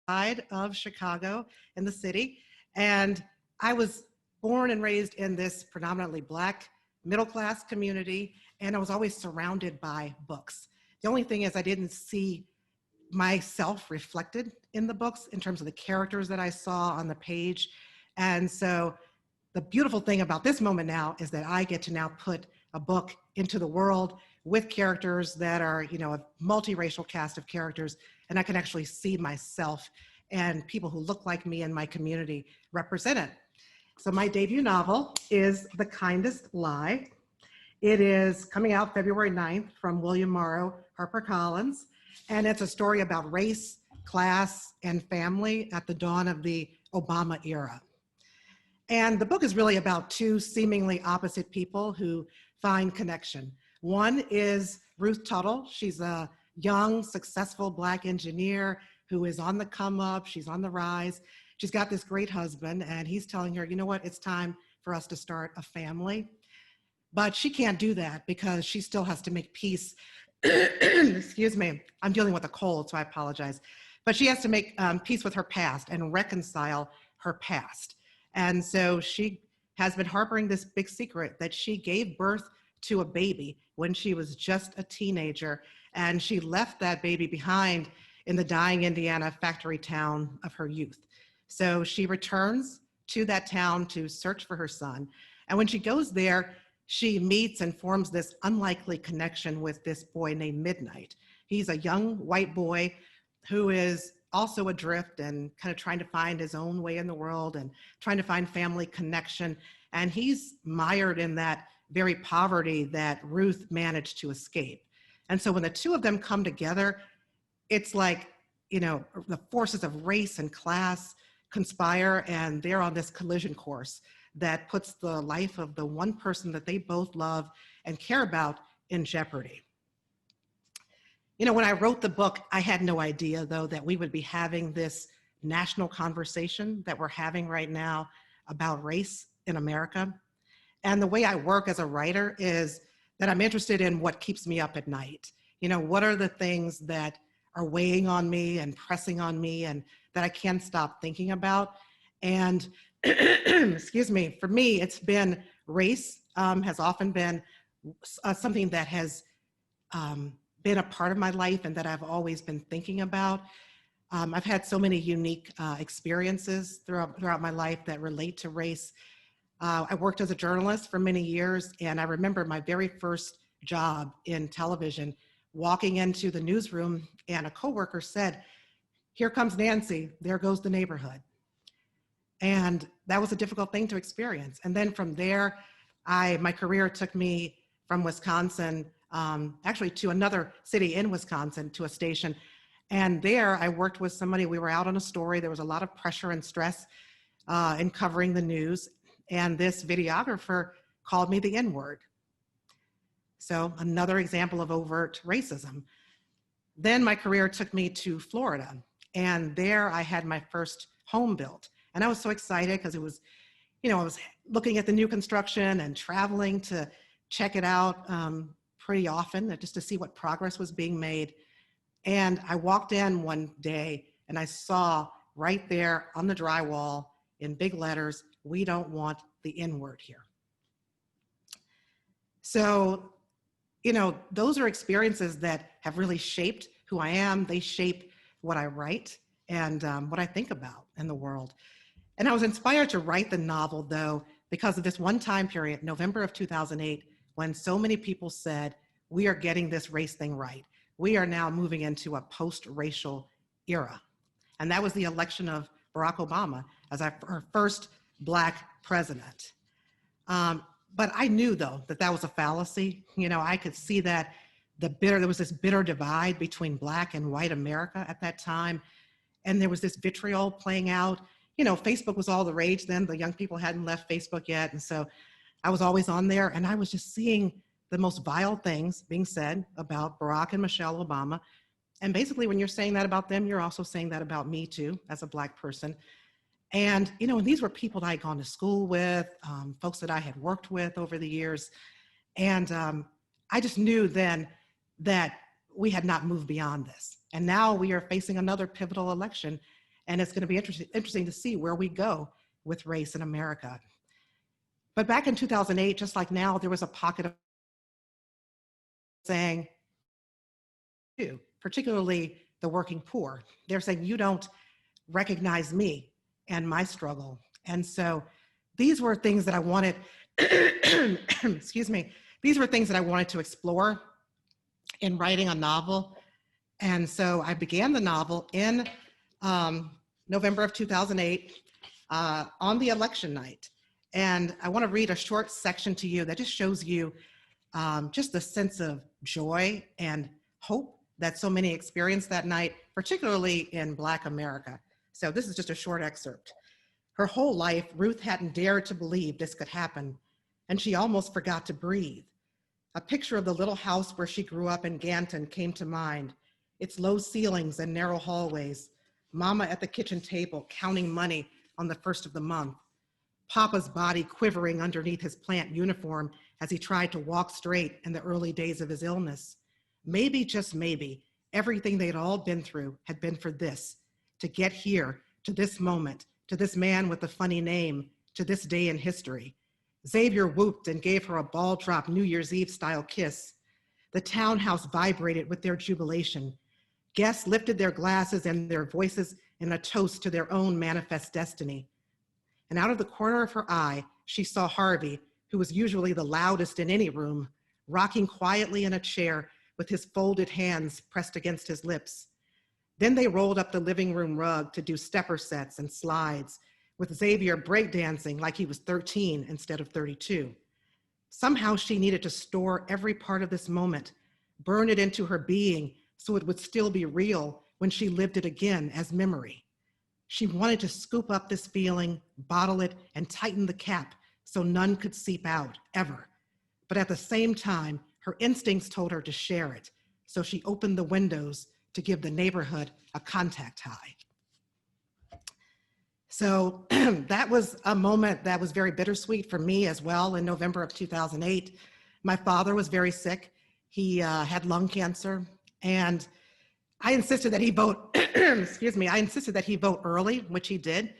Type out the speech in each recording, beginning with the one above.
side of Chicago in the city. And I was born and raised in this predominantly Black middle class community, and I was always surrounded by books. The only thing is, I didn't see myself reflected in the books in terms of the characters that I saw on the page. And so the beautiful thing about this moment now is that I get to now put a book into the world with characters that are, a multiracial cast of characters, and I can actually see myself and people who look like me in my community represented. So my debut novel is The Kindest Lie. It is coming out February 9th from William Morrow HarperCollins, and it's a story about race, class, and family at the dawn of the Obama era. And the book is really about two seemingly opposite people who find connection. One is Ruth Tuttle. She's a young, successful Black engineer who is on the come up. She's on the rise. She's got this great husband, and he's telling her, you know what, it's time for us to start a family. But she can't do that because she still has to make peace. Excuse me, I'm dealing with a cold, so I apologize. But she has to make peace with her past and reconcile her past. And so she has been harboring this big secret that she gave birth to a baby when she was just a teenager, and she left that baby behind in the dying Indiana factory town of her youth. So she returns to that town to search for her son. And when she goes there, she meets and forms this unlikely connection with this boy named Midnight. He's a young white boy who is also adrift and kind of trying to find his own way in the world and trying to find family connection. And he's mired in that very poverty that Ruth managed to escape. And so when the two of them come together, it's like, the forces of race and class conspire, and they're on this collision course that puts the life of the one person that they both love and care about in jeopardy. When I wrote the book, I had no idea, though, that we would be having this national conversation that we're having right now about race in America. And the way I work as a writer is that I'm interested in what keeps me up at night. What are the things that are weighing on me and pressing on me and that I can't stop thinking about? And excuse me, for me, it's been race has often been something that has been a part of my life and that I've always been thinking about. I've had so many unique experiences throughout my life that relate to race. I worked as a journalist for many years, and I remember my very first job in television, walking into the newsroom, and a coworker said, "Here comes Nancy, there goes the neighborhood." And that was a difficult thing to experience. And then from there, my career took me from Wisconsin, actually to another city in Wisconsin, to a station. And there I worked with somebody, we were out on a story. There was a lot of pressure and stress in covering the news. And this videographer called me the N-word. So another example of overt racism. Then my career took me to Florida. And there I had my first home built. And I was so excited because it was, I was looking at the new construction and traveling to check it out pretty often just to see what progress was being made. And I walked in one day and I saw right there on the drywall in big letters, "We don't want the N-word here." So, those are experiences that have really shaped who I am. They shape what I write and what I think about in the world. And I was inspired to write the novel, though, because of this one time period, November of 2008, when so many people said, we are getting this race thing right. We are now moving into a post-racial era. And that was the election of Barack Obama as our first Black president. But I knew, though, that was a fallacy. I could see that there was this bitter divide between Black and white America at that time. And there was this vitriol playing out. Facebook was all the rage then. The young people hadn't left Facebook yet. And so I was always on there, and I was just seeing the most vile things being said about Barack and Michelle Obama. And basically, when you're saying that about them, you're also saying that about me too, as a Black person. And, and these were people that I had gone to school with, folks that I had worked with over the years. And I just knew then that we had not moved beyond this. And now we are facing another pivotal election. And it's going to be interesting to see where we go with race in America. But back in 2008, just like now, there was a pocket of saying, particularly the working poor. They're saying, you don't recognize me and my struggle. And so these were things that I wanted, excuse me, these were things that I wanted to explore in writing a novel. And so I began the novel in November of 2008 on the election night. And I want to read a short section to you that just shows you just the sense of joy and hope that so many experienced that night, particularly in Black America. So this is just a short excerpt. Her whole life, Ruth hadn't dared to believe this could happen, and she almost forgot to breathe. A picture of the little house where she grew up in Ganton came to mind, its low ceilings and narrow hallways, Mama at the kitchen table counting money on the first of the month, Papa's body quivering underneath his plant uniform as he tried to walk straight in the early days of his illness. Maybe, just maybe, everything they'd all been through had been for this, to get here, to this moment, to this man with a funny name, to this day in history. Xavier whooped and gave her a ball drop New Year's Eve style kiss. The townhouse vibrated with their jubilation. Guests lifted their glasses and their voices in a toast to their own manifest destiny. And out of the corner of her eye, she saw Harvey, who was usually the loudest in any room, rocking quietly in a chair with his folded hands pressed against his lips. Then they rolled up the living room rug to do stepper sets and slides, with Xavier breakdancing like he was 13 instead of 32. Somehow she needed to store every part of this moment, burn it into her being so it would still be real when she lived it again as memory. She wanted to scoop up this feeling, bottle it, and tighten the cap so none could seep out, ever. But at the same time, her instincts told her to share it, so she opened the windows to give the neighborhood a contact high. So that was a moment that was very bittersweet for me as well in November of 2008. My father was very sick. He had lung cancer, and I insisted that he vote, excuse me, I insisted that he vote early, which he did.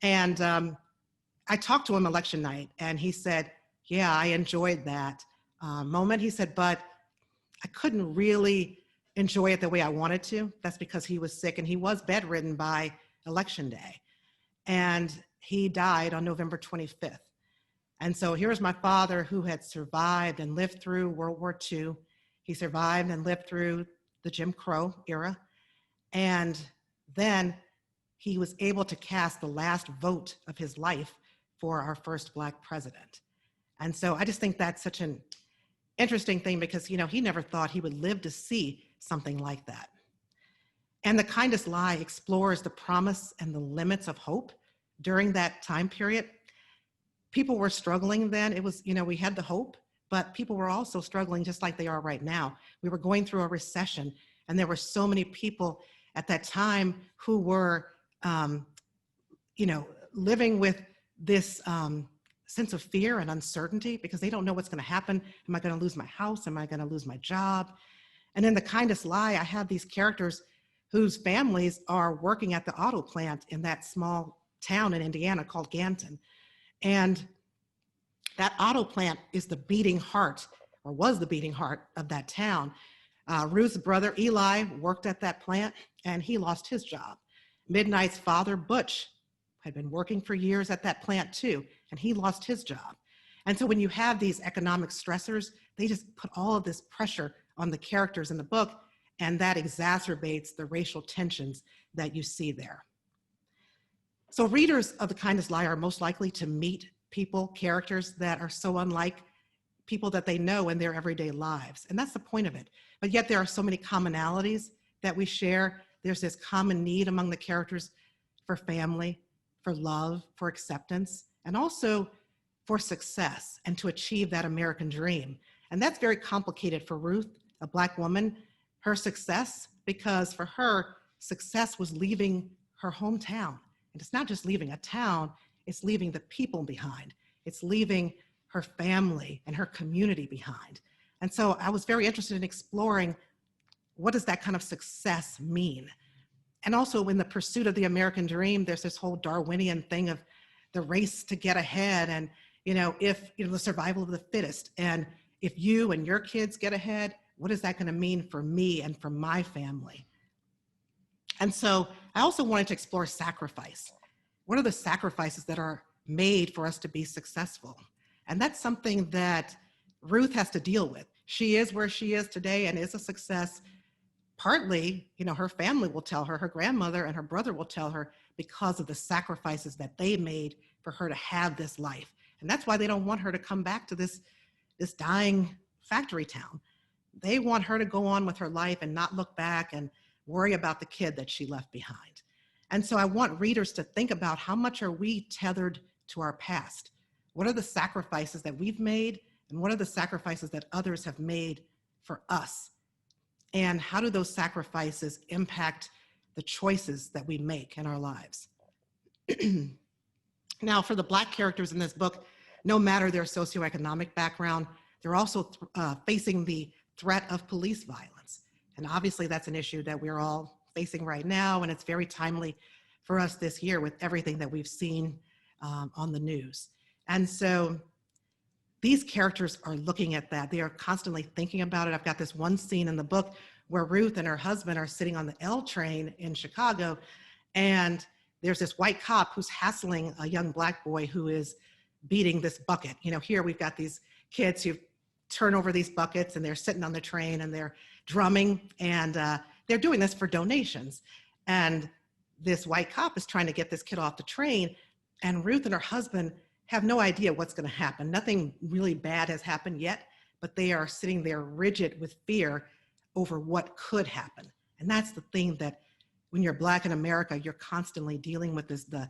And I talked to him election night, and he said, yeah, I enjoyed that moment. He said, but I couldn't really enjoy it the way I wanted to. That's because he was sick, and he was bedridden by election day. And he died on November 25th. And so here's my father, who had survived and lived through World War II. He survived and lived through the Jim Crow era. And then he was able to cast the last vote of his life for our first Black president. And so I just think that's such an interesting thing because, you know, he never thought he would live to see something like that. And The Kindest Lie explores the promise and the limits of hope during that time period. People were struggling then. It was, you know, we had the hope, but people were also struggling just like they are right now. We were going through a recession, and there were so many people at that time who were, you know, living with this sense of fear and uncertainty because they don't know what's going to happen. Am I going to lose my house? Am I going to lose my job? And in The Kindest Lie, I have these characters whose families are working at the auto plant in that small town in Indiana called Ganton. And that auto plant is the beating heart, or was the beating heart of that town. Ruth's brother, Eli, worked at that plant, and he lost his job. Midnight's father, Butch, had been working for years at that plant too, and he lost his job. And so when you have these economic stressors, they just put all of this pressure on the characters in the book, and that exacerbates the racial tensions that you see there. So readers of The Kindest Lie are most likely to meet people, characters that are so unlike people that they know in their everyday lives. And that's the point of it. But yet there are so many commonalities that we share. There's this common need among the characters for family, for love, for acceptance, and also for success and to achieve that American dream. And that's very complicated for Ruth, a Black woman, her success, because for her, success was leaving her hometown. And it's not just leaving a town, it's leaving the people behind. It's leaving her family and her community behind. And so I was very interested in exploring what does that kind of success mean? And also in the pursuit of the American dream, there's this whole Darwinian thing of the race to get ahead, and if the survival of the fittest. And if you and your kids get ahead, what is that going to mean for me and for my family? And so I also wanted to explore sacrifice. What are the sacrifices that are made for us to be successful? And that's something that Ruth has to deal with. She is where she is today and is a success. Partly, her family will tell her, her grandmother and her brother will tell her, because of the sacrifices that they made for her to have this life. And that's why they don't want her to come back to this dying factory town. They want her to go on with her life and not look back and worry about the kid that she left behind. And so I want readers to think about, how much are we tethered to our past? What are the sacrifices that we've made, and what are the sacrifices that others have made for us? And how do those sacrifices impact the choices that we make in our lives? Now, for the Black characters in this book, no matter their socioeconomic background, they're also facing the threat of police violence. And obviously that's an issue that we're all facing right now, and it's very timely for us this year with everything that we've seen on the news. And so these characters are looking at that. They are constantly thinking about it. I've got this one scene in the book where Ruth and her husband are sitting on the L train in Chicago, and there's this white cop who's hassling a young Black boy who is beating this bucket. Here we've got these kids who turn over these buckets, and they're sitting on the train and they're drumming, and they're doing this for donations. And this white cop is trying to get this kid off the train, and Ruth and her husband have no idea what's going to happen. Nothing really bad has happened yet, but they are sitting there rigid with fear over what could happen. And that's the thing, that when you're Black in America, you're constantly dealing with this, the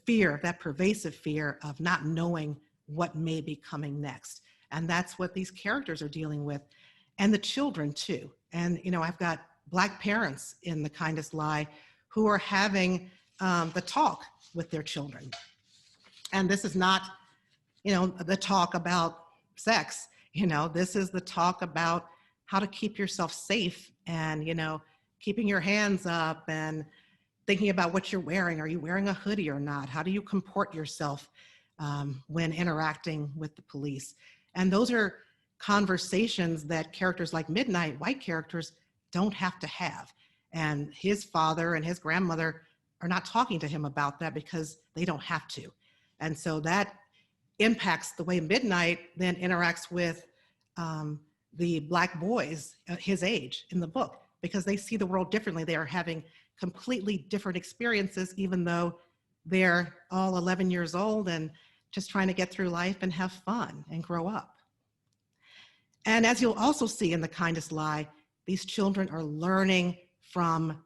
fear, that pervasive fear of not knowing what may be coming next. And that's what these characters are dealing with, and the children too. And I've got Black parents in The Kindest Lie who are having the talk with their children. And this is not, the talk about sex. This is the talk about how to keep yourself safe, and, keeping your hands up and thinking about what you're wearing. Are you wearing a hoodie or not? How do you comport yourself when interacting with the police? And those are conversations that characters like Midnight, white characters, don't have to have. And his father and his grandmother are not talking to him about that because they don't have to. And so that impacts the way Midnight then interacts with the Black boys his age in the book, because they see the world differently. They are having completely different experiences, even though they're all 11 years old and just trying to get through life and have fun and grow up. And as you'll also see in The Kindest Lie, these children are learning from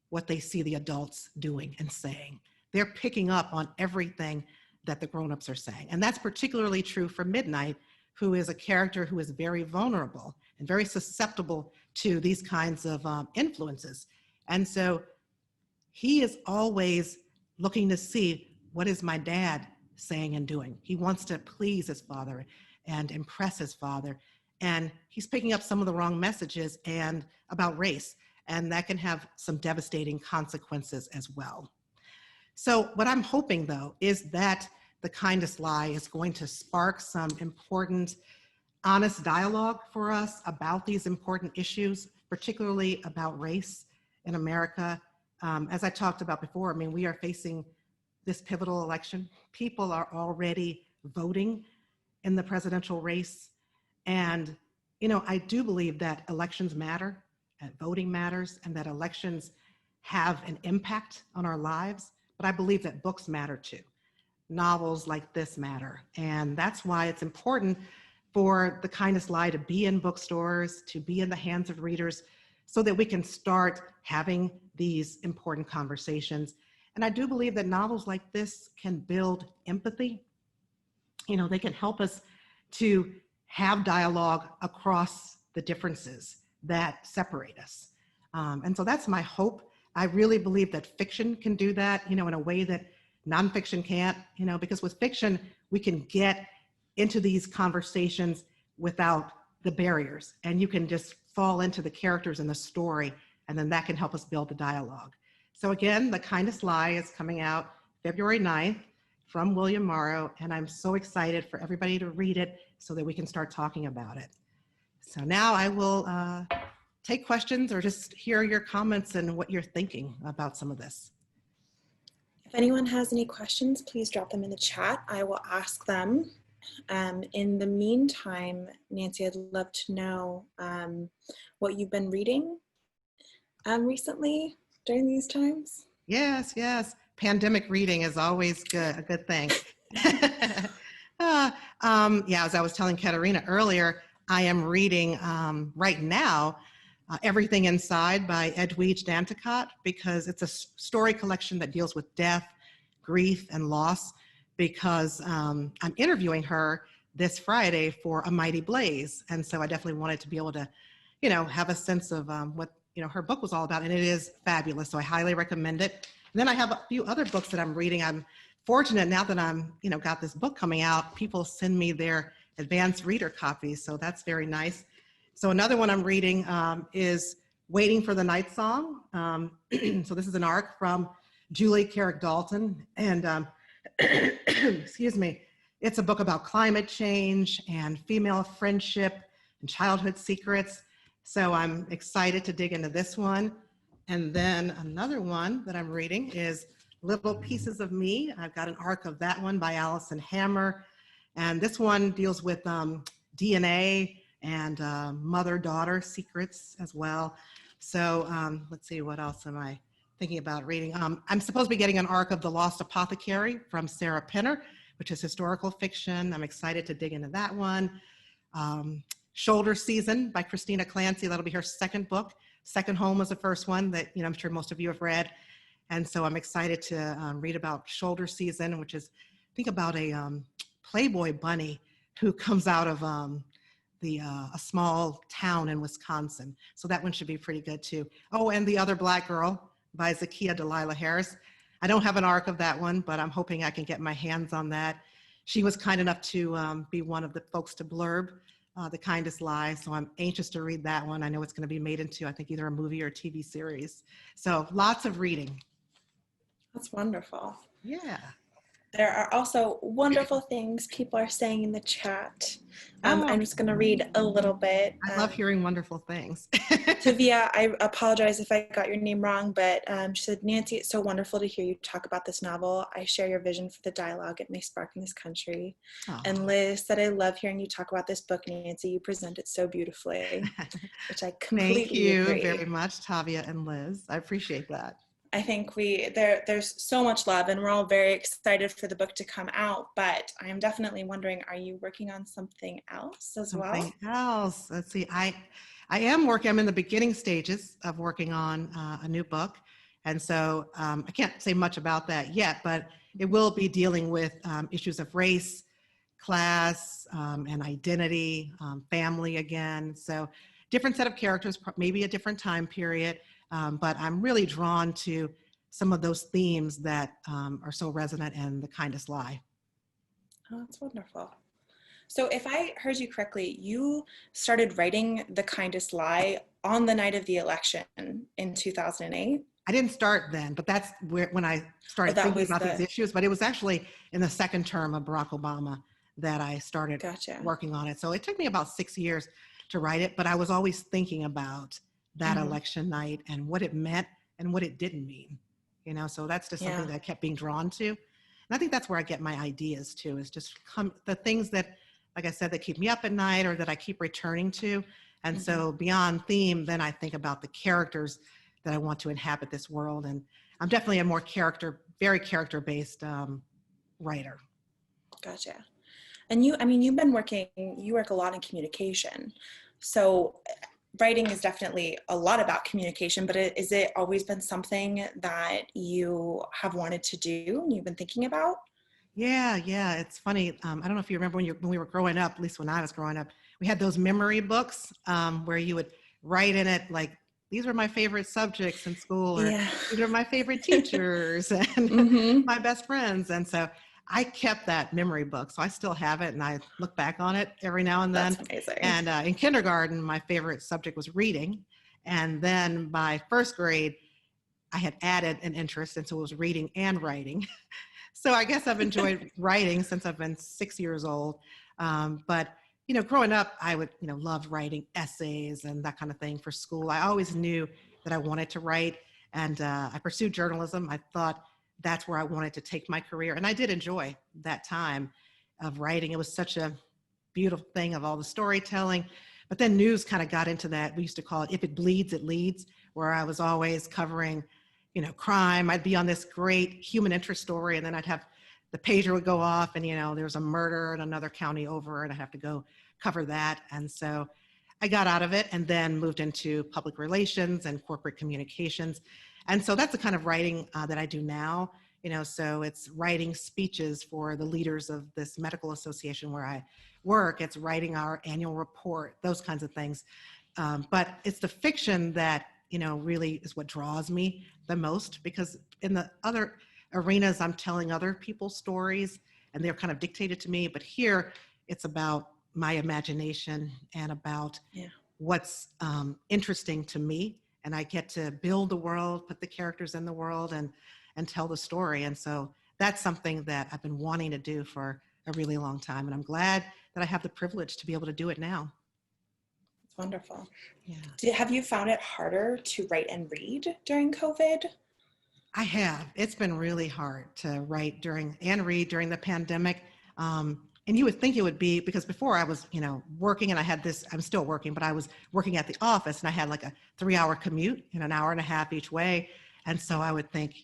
what they see the adults doing and saying. They're picking up on everything that the grown-ups are saying. And that's particularly true for Midnight, who is a character who is very vulnerable and very susceptible to these kinds of influences. And so he is always looking to see, what is my dad saying and doing? He wants to please his father and impress his father. And he's picking up some of the wrong messages and about race, and that can have some devastating consequences as well. So what I'm hoping, though, is that The Kindest Lie is going to spark some important, honest dialogue for us about these important issues, particularly about race in America. As I talked about before, we are facing this pivotal election. People are already voting in the presidential race. And, I do believe that elections matter, and voting matters, and that elections have an impact on our lives. But I believe that books matter too. Novels like this matter. And that's why it's important for The Kindest Lie to be in bookstores, to be in the hands of readers, so that we can start having these important conversations. And I do believe that novels like this can build empathy. They can help us to have dialogue across the differences that separate us. And so that's my hope. I really believe that fiction can do that, in a way that nonfiction can't, because with fiction, we can get into these conversations without the barriers, and you can just fall into the characters in the story, and then that can help us build the dialogue. So again, The Kindest Lie is coming out February 9th from William Morrow, and I'm so excited for everybody to read it so that we can start talking about it. So now I will take questions or just hear your comments and what you're thinking about some of this. If anyone has any questions, please drop them in the chat. I will ask them. In the meantime, Nancy, I'd love to know what you've been reading recently during these times. Yes, yes. Pandemic reading is always good, a good thing. Yeah, as I was telling Katerina earlier, I am reading right now Everything Inside by Edwidge Danticat, because it's a story collection that deals with death, grief, and loss, because I'm interviewing her this Friday for A Mighty Blaze. And so I definitely wanted to be able to, have a sense of what, her book was all about, and it is fabulous. So I highly recommend it. And then I have a few other books that I'm reading. I'm fortunate now that I'm, got this book coming out, people send me their advanced reader copies. So that's very nice. So another one I'm reading is Waiting for the Night Song. So this is an arc from Julie Carrick Dalton. And excuse me, it's a book about climate change and female friendship and childhood secrets. So I'm excited to dig into this one. And then another one that I'm reading is Little Pieces of Me. I've got an arc of that one by Allison Hammer. And this one deals with DNA and mother-daughter secrets as well. So let's see, what else am I thinking about reading? I'm supposed to be getting an arc of The Lost Apothecary from Sarah Penner, which is historical fiction. I'm excited to dig into that one. Shoulder Season by Christina Clancy. That'll be her second book. Second Home was the first one that I'm sure most of you have read. And so I'm excited to read about Shoulder Season, which is, I think, about a Playboy bunny who comes out of a small town in Wisconsin. So that one should be pretty good too. Oh, and The Other Black Girl by Zakiya Delilah Harris. I don't have an arc of that one, but I'm hoping I can get my hands on that. She was kind enough to be one of the folks to blurb The Kindest Lie. So I'm anxious to read that one. I know it's going to be made into, I think, either a movie or a TV series. So lots of reading. That's wonderful. Yeah. There are also wonderful things people are saying in the chat. I'm just going to read a little bit. I love hearing wonderful things. Tavia, I apologize if I got your name wrong, but she said, Nancy, it's so wonderful to hear you talk about this novel. I share your vision for the dialogue it may spark in this country. Aww. And Liz said, I love hearing you talk about this book, Nancy. You present it so beautifully, which I completely Thank you agree. Very much, Tavia and Liz. I appreciate that. I think there's so much love, and we're all very excited for the book to come out, but I am definitely wondering, are you working on something else as well? Something else. Let's see. I am working. I'm in the beginning stages of working on a new book. And so I can't say much about that yet, but it will be dealing with issues of race, class, and identity, family again. So different set of characters, maybe a different time period. But I'm really drawn to some of those themes that are so resonant in The Kindest Lie. Oh, that's wonderful. So if I heard you correctly, you started writing The Kindest Lie on the night of the election in 2008? I didn't start then, but that's when I started thinking about these issues. But it was actually in the second term of Barack Obama that I started working on it. So it took me about 6 years to write it, but I was always thinking about that election night and what it meant and what it didn't mean, so that's just something that I kept being drawn to. And I think that's where I get my ideas too, is just the things that, like I said, that keep me up at night or that I keep returning to. And so beyond theme, then I think about the characters that I want to inhabit this world. And I'm definitely a more very character-based writer. Gotcha. And you work a lot in communication. So writing is definitely a lot about communication, but is it always been something that you have wanted to do and you've been thinking about? Yeah. It's funny. I don't know if you remember when we were growing up, at least when I was growing up, we had those memory books where you would write in it, like, these are my favorite subjects in school, or these are my favorite teachers and my best friends. And so I kept that memory book, so I still have it, and I look back on it every now and then. That's amazing. And in kindergarten, my favorite subject was reading. And then by first grade, I had added an interest, and so it was reading and writing. So I guess I've enjoyed writing since I've been 6 years old. But, growing up, I would, love writing essays and that kind of thing for school. I always knew that I wanted to write, and I pursued journalism. I thought that's where I wanted to take my career. And I did enjoy that time of writing. It was such a beautiful thing of all the storytelling. But then news kind of got into that. We used to call it, if it bleeds, it leads, where I was always covering crime. I'd be on this great human interest story, and then I'd have the pager would go off, and there was a murder in another county over, and I'd have to go cover that. And so I got out of it and then moved into public relations and corporate communications. And so that's the kind of writing that I do now. So it's writing speeches for the leaders of this medical association where I work. It's writing our annual report, those kinds of things. But it's the fiction that really is what draws me the most, because in the other arenas, I'm telling other people's stories and they're kind of dictated to me. But here it's about my imagination and about what's interesting to me. And I get to build the world, put the characters in the world, and tell the story. And so that's something that I've been wanting to do for a really long time. And I'm glad that I have the privilege to be able to do it now. Wonderful. Yeah. Have you found it harder to write and read during COVID? I have. It's been really hard to write and read during the pandemic. And you would think it would be, because before I was, working, and I'm still working, but I was working at the office, and I had like a 3-hour commute and an hour and a half each way. And so I would think,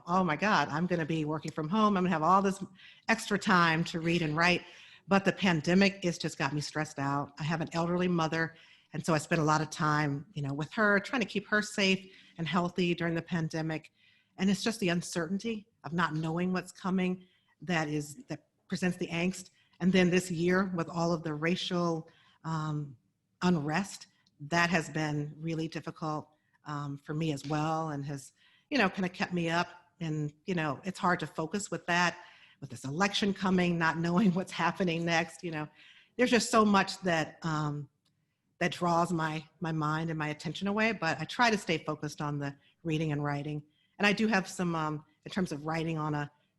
oh my God, I'm going to be working from home. I'm going to have all this extra time to read and write. But the pandemic has just got me stressed out. I have an elderly mother. And so I spent a lot of time, with her, trying to keep her safe and healthy during the pandemic. And it's just the uncertainty of not knowing what's coming that presents the angst. And then this year, with all of the racial unrest, that has been really difficult for me as well, and has, kind of kept me up. And, it's hard to focus with that, with this election coming, not knowing what's happening next. There's just so much that draws my mind and my attention away, but I try to stay focused on the reading and writing. And I do have some, in terms of writing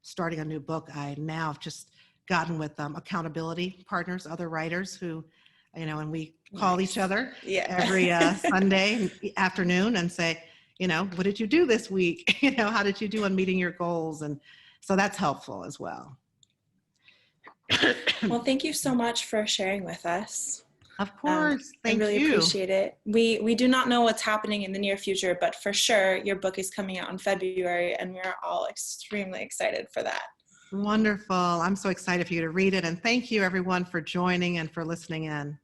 starting a new book, I now have just gotten with accountability partners, other writers who, and we call each other every Sunday afternoon and say, what did you do this week? How did you do on meeting your goals? And so that's helpful as well. Well, thank you so much for sharing with us. Of course. Thank you. I really appreciate it. We do not know what's happening in the near future, but for sure your book is coming out in February, and we're all extremely excited for that. Wonderful. I'm so excited for you to read it. And thank you everyone for joining and for listening in.